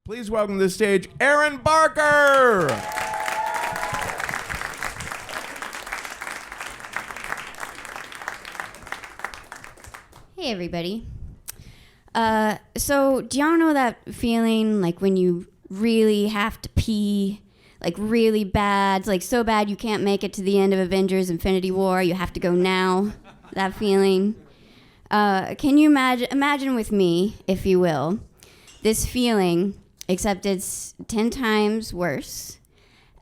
Please welcome to the stage, Erin Barker. Hey, everybody. So do y'all know that feeling like when you really have to pee, like really bad, it's like so bad you can't make it to the end of Avengers Infinity War, you have to go now? That feeling? Can you imagine with me, if you will, this feeling, except it's 10 times worse,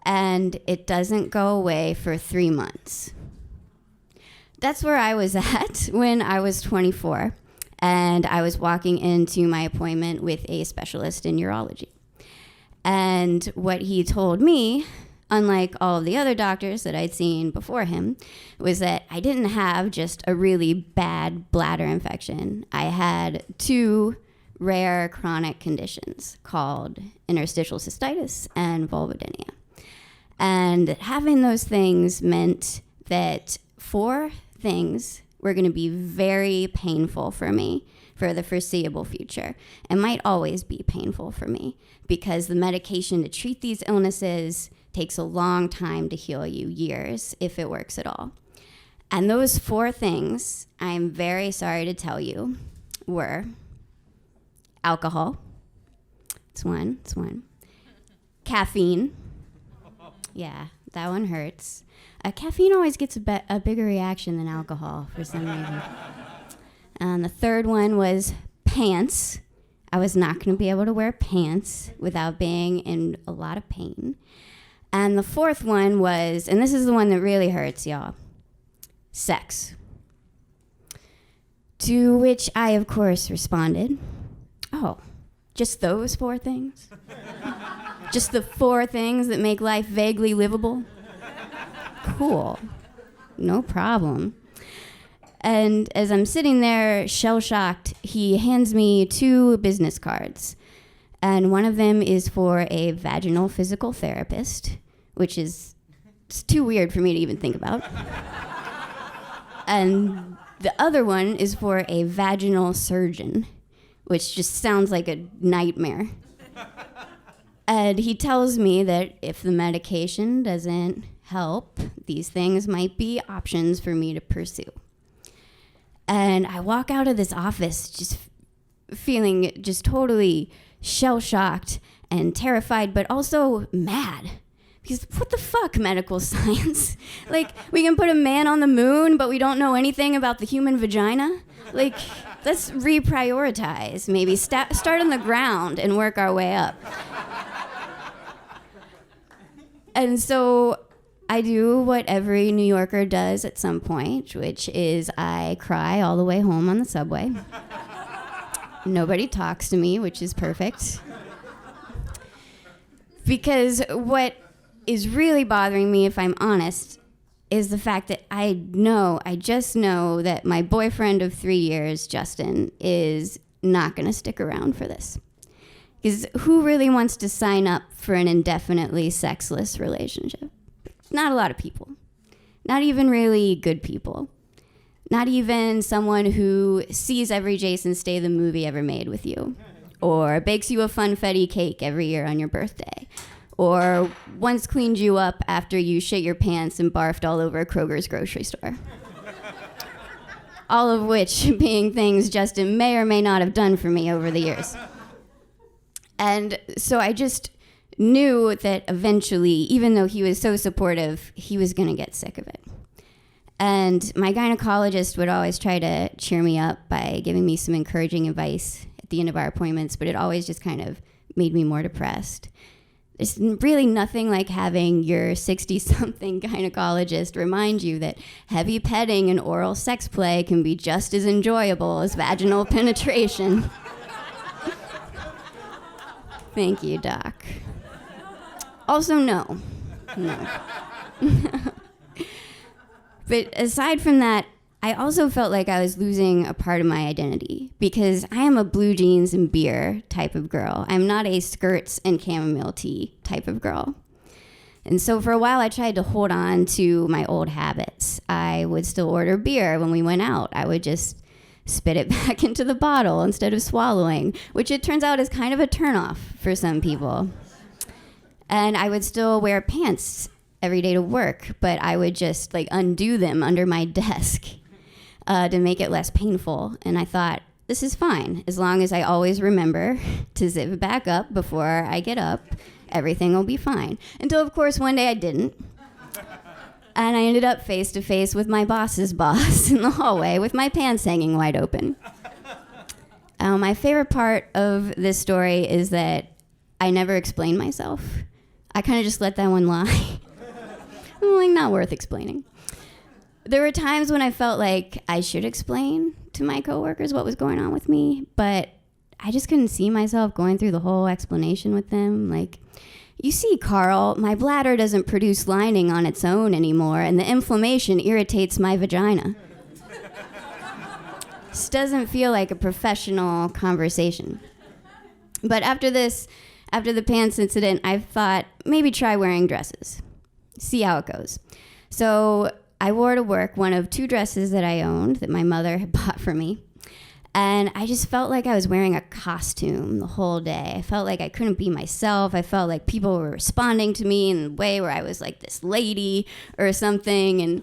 and it doesn't go away for 3 months. That's where I was at when I was 24, and I was walking into my appointment with a specialist in urology. And what he told me, unlike all of the other doctors that I'd seen before him, was that I didn't have just a really bad bladder infection. I had 2 rare chronic conditions called interstitial cystitis and vulvodynia. And having those things meant that 4 things were going to be very painful for me for the foreseeable future, and might always be painful for me because the medication to treat these illnesses takes a long time to heal you, years, if it works at all. And those 4 things, I'm very sorry to tell you, were alcohol. It's one. Caffeine. Yeah, that one hurts. Caffeine always gets a bigger reaction than alcohol for some reason. And the third one was pants. I was not going to be able to wear pants without being in a lot of pain. And the fourth one was, and this is the one that really hurts, y'all, sex. To which I, of course, responded, oh, just those 4 things? Just the 4 things that make life vaguely livable? Cool. No problem. And as I'm sitting there shell-shocked, he hands me 2 business cards. And one of them is for a vaginal physical therapist, which is it's too weird for me to even think about. And the other one is for a vaginal surgeon, which just sounds like a nightmare. And he tells me that if the medication doesn't help, these things might be options for me to pursue. And I walk out of this office just feeling just totally shell-shocked and terrified, but also mad. Because what the fuck, medical science? Like, we can put a man on the moon, but we don't know anything about the human vagina? Like, let's reprioritize. Maybe start on the ground and work our way up. And so I do what every New Yorker does at some point, which is I cry all the way home on the subway. Nobody talks to me, which is perfect. Because what is really bothering me, if I'm honest, is the fact that I just know that my boyfriend of 3 years, Justin, is not going to stick around for this. Because who really wants to sign up for an indefinitely sexless relationship? Not a lot of people. Not even really good people. Not even someone who sees every Jason Statham movie ever made with you. Or bakes you a funfetti cake every year on your birthday. Or once cleaned you up after you shit your pants and barfed all over Kroger's grocery store. All of which being things Justin may or may not have done for me over the years. And so I just knew that eventually, even though he was so supportive, he was going to get sick of it. And my gynecologist would always try to cheer me up by giving me some encouraging advice at the end of our appointments, but it always just kind of made me more depressed. There's really nothing like having your 60-something gynecologist remind you that heavy petting and oral sex play can be just as enjoyable as vaginal penetration. Thank you, Doc. Also, no. But aside from that, I also felt like I was losing a part of my identity because I am a blue jeans and beer type of girl. I'm not a skirts and chamomile tea type of girl. And so for a while, I tried to hold on to my old habits. I would still order beer when we went out. I would just spit it back into the bottle instead of swallowing, which it turns out is kind of a turnoff for some people. And I would still wear pants every day to work, but I would just like undo them under my desk to make it less painful. And I thought, this is fine. As long as I always remember to zip it back up before I get up, everything will be fine. Until, of course, one day I didn't. And I ended up face to face with my boss's boss in the hallway with my pants hanging wide open. My favorite part of this story is that I never explained myself. I kind of just let that one lie. I'm like, not worth explaining. There were times when I felt like I should explain to my coworkers what was going on with me, but I just couldn't see myself going through the whole explanation with them. Like, you see, Carl, my bladder doesn't produce lining on its own anymore, and the inflammation irritates my vagina. This doesn't feel like a professional conversation. But after the pants incident, I thought, maybe try wearing dresses. See how it goes. So I wore to work one of 2 dresses that I owned that my mother had bought for me. And I just felt like I was wearing a costume the whole day. I felt like I couldn't be myself. I felt like people were responding to me in a way where I was like this lady or something. And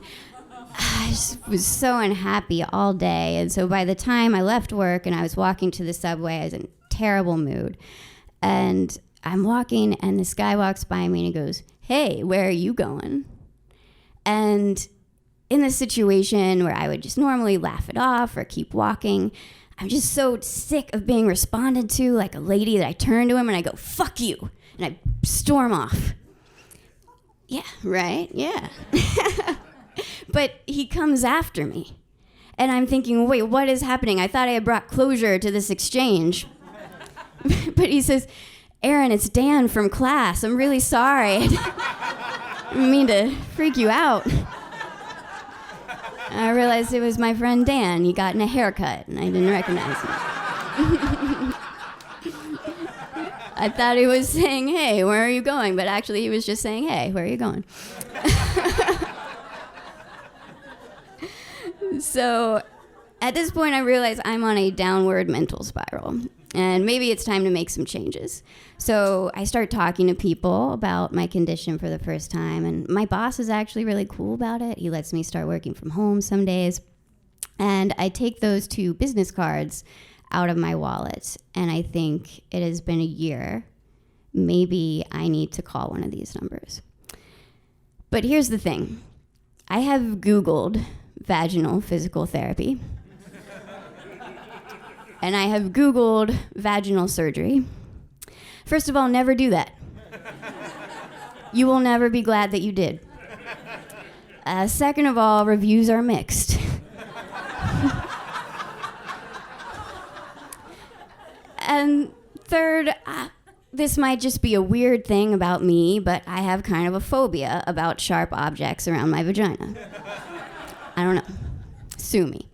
I just was so unhappy all day. And so by the time I left work and I was walking to the subway, I was in a terrible mood. And I'm walking and this guy walks by me and he goes, "Hey, where are you going?" And in this situation where I would just normally laugh it off or keep walking, I'm just so sick of being responded to like a lady that I turn to him and I go, "Fuck you," and I storm off. Yeah, right? Yeah. But he comes after me. And I'm thinking, wait, what is happening? I thought I had brought closure to this exchange. But he says, "Erin, it's Dan from class. I'm really sorry. I didn't mean to freak you out." I realized it was my friend Dan. He got in a haircut, and I didn't recognize him. I thought he was saying, "Hey, where are you going?" But actually, he was just saying, "Hey, where are you going?" So at this point, I realize I'm on a downward mental spiral, and maybe it's time to make some changes. So I start talking to people about my condition for the first time, and my boss is actually really cool about it. He lets me start working from home some days, and I take those 2 business cards out of my wallet, and I think it has been a year. Maybe I need to call one of these numbers. But here's the thing. I have Googled vaginal physical therapy. And I have Googled vaginal surgery. First of all, never do that. You will never be glad that you did. Second of all, reviews are mixed. And third, this might just be a weird thing about me, but I have kind of a phobia about sharp objects around my vagina. I don't know. Sue me.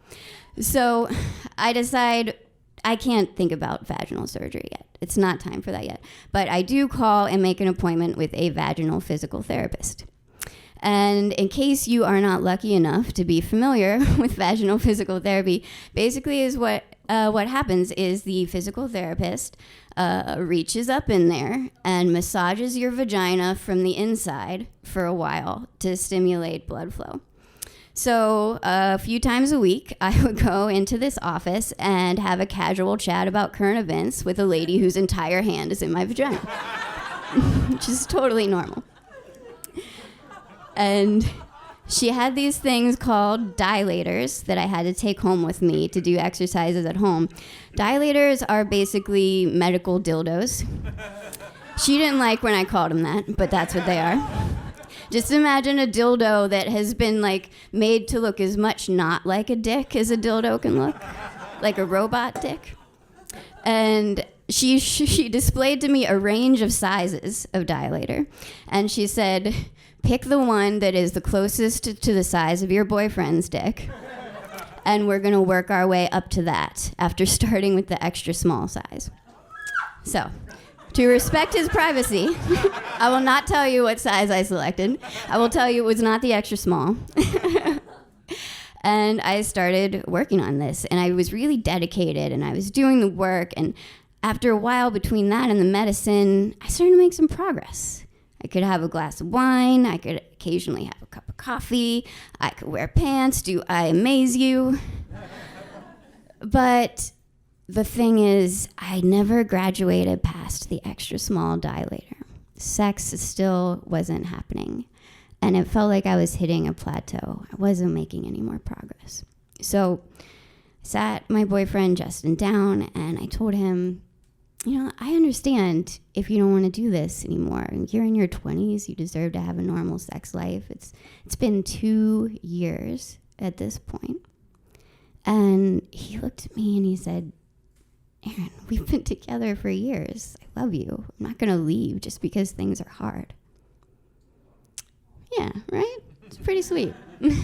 So I decide I can't think about vaginal surgery yet. It's not time for that yet. But I do call and make an appointment with a vaginal physical therapist. And in case you are not lucky enough to be familiar with vaginal physical therapy, basically is what happens is the physical therapist reaches up in there and massages your vagina from the inside for a while to stimulate blood flow. So a few times a week, I would go into this office and have a casual chat about current events with a lady whose entire hand is in my vagina, which is totally normal. And she had these things called dilators that I had to take home with me to do exercises at home. Dilators are basically medical dildos. She didn't like when I called them that, but that's what they are. Just imagine a dildo that has been like made to look as much not like a dick as a dildo can look, like a robot dick. And she displayed to me a range of sizes of dilator, and she said, "Pick the one that is the closest to the size of your boyfriend's dick, and we're gonna work our way up to that after starting with the extra small size." So, to respect his privacy, I will not tell you what size I selected. I will tell you it was not the extra small. And I started working on this, and I was really dedicated, and I was doing the work. And after a while between that and the medicine, I started to make some progress. I could have a glass of wine. I could occasionally have a cup of coffee. I could wear pants. Do I amaze you? But the thing is, I never graduated past the extra small dilator. Sex still wasn't happening. And it felt like I was hitting a plateau. I wasn't making any more progress. So I sat my boyfriend Justin down and I told him, I understand if you don't want to do this anymore. You're in your 20s. You deserve to have a normal sex life. It's been 2 years at this point. And he looked at me and he said, Erin, we've been together for years. I love you. I'm not going to leave just because things are hard. Yeah, right? It's pretty sweet. And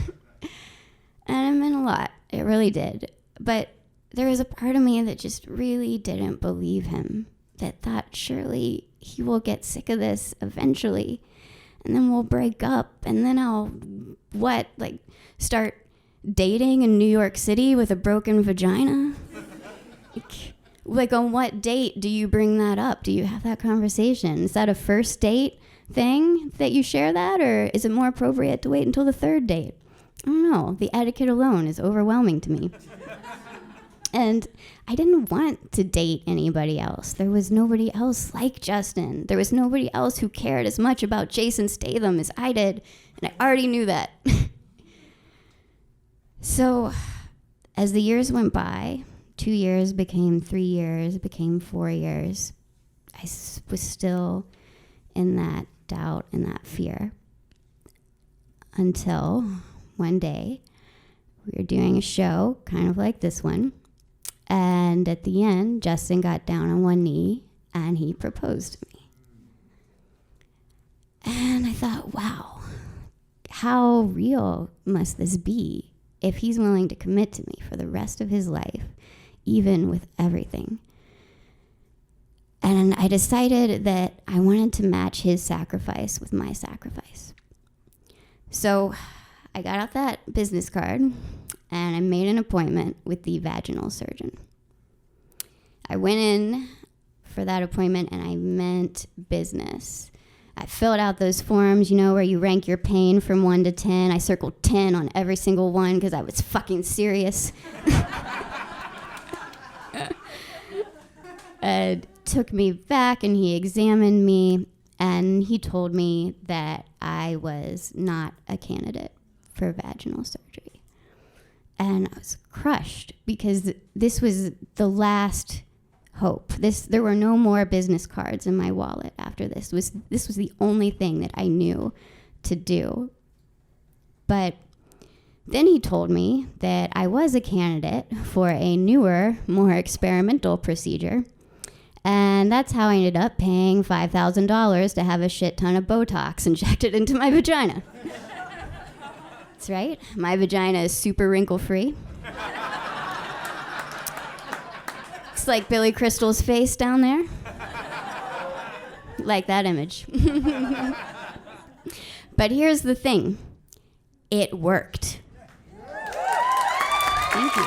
it meant a lot. It really did. But there was a part of me that just really didn't believe him, that thought surely he will get sick of this eventually, and then we'll break up, and then I'll, start dating in New York City with a broken vagina? Like, on what date do you bring that up? Do you have that conversation? Is that a first date thing that you share that, or is it more appropriate to wait until the third date? I don't know. The etiquette alone is overwhelming to me. And I didn't want to date anybody else. There was nobody else like Justin. There was nobody else who cared as much about Jason Statham as I did, and I already knew that. So as the years went by, 2 years became 3 years, became 4 years, I was still in that doubt and that fear until one day we were doing a show kind of like this one, and at the end Justin got down on one knee and he proposed to me. And I thought, wow, how real must this be if he's willing to commit to me for the rest of his life, even with everything. And I decided that I wanted to match his sacrifice with my sacrifice. So I got out that business card and I made an appointment with the vaginal surgeon. I went in for that appointment and I meant business. I filled out those forms, where you rank your pain from 1 to 10. I circled 10 on every single one because I was fucking serious. Took me back and he examined me and he told me that I was not a candidate for vaginal surgery. And I was crushed because this was the last hope. There were no more business cards in my wallet after this. This was the only thing that I knew to do. But then he told me that I was a candidate for a newer, more experimental procedure. And that's how I ended up paying $5,000 to have a shit ton of Botox injected into my vagina. That's right. My vagina is super wrinkle-free. Looks like Billy Crystal's face down there. Like that image. But here's the thing. It worked. Thank you.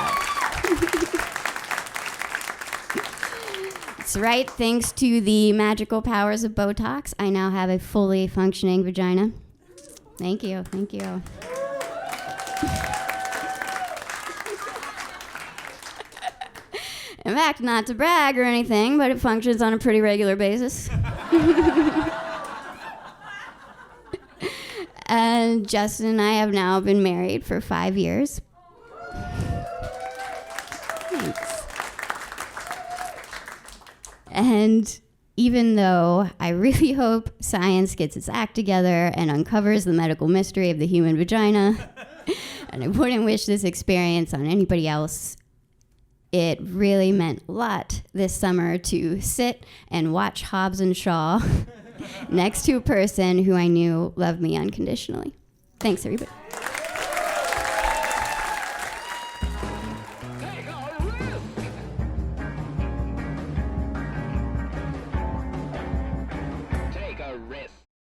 That's right. Thanks to the magical powers of Botox, I now have a fully functioning vagina. Thank you. Thank you. In fact, not to brag or anything, but it functions on a pretty regular basis. And Justin and I have now been married for 5 years. Thanks. And even though I really hope science gets its act together and uncovers the medical mystery of the human vagina, and I wouldn't wish this experience on anybody else, it really meant a lot this summer to sit and watch Hobbs and Shaw next to a person who I knew loved me unconditionally. Thanks, everybody.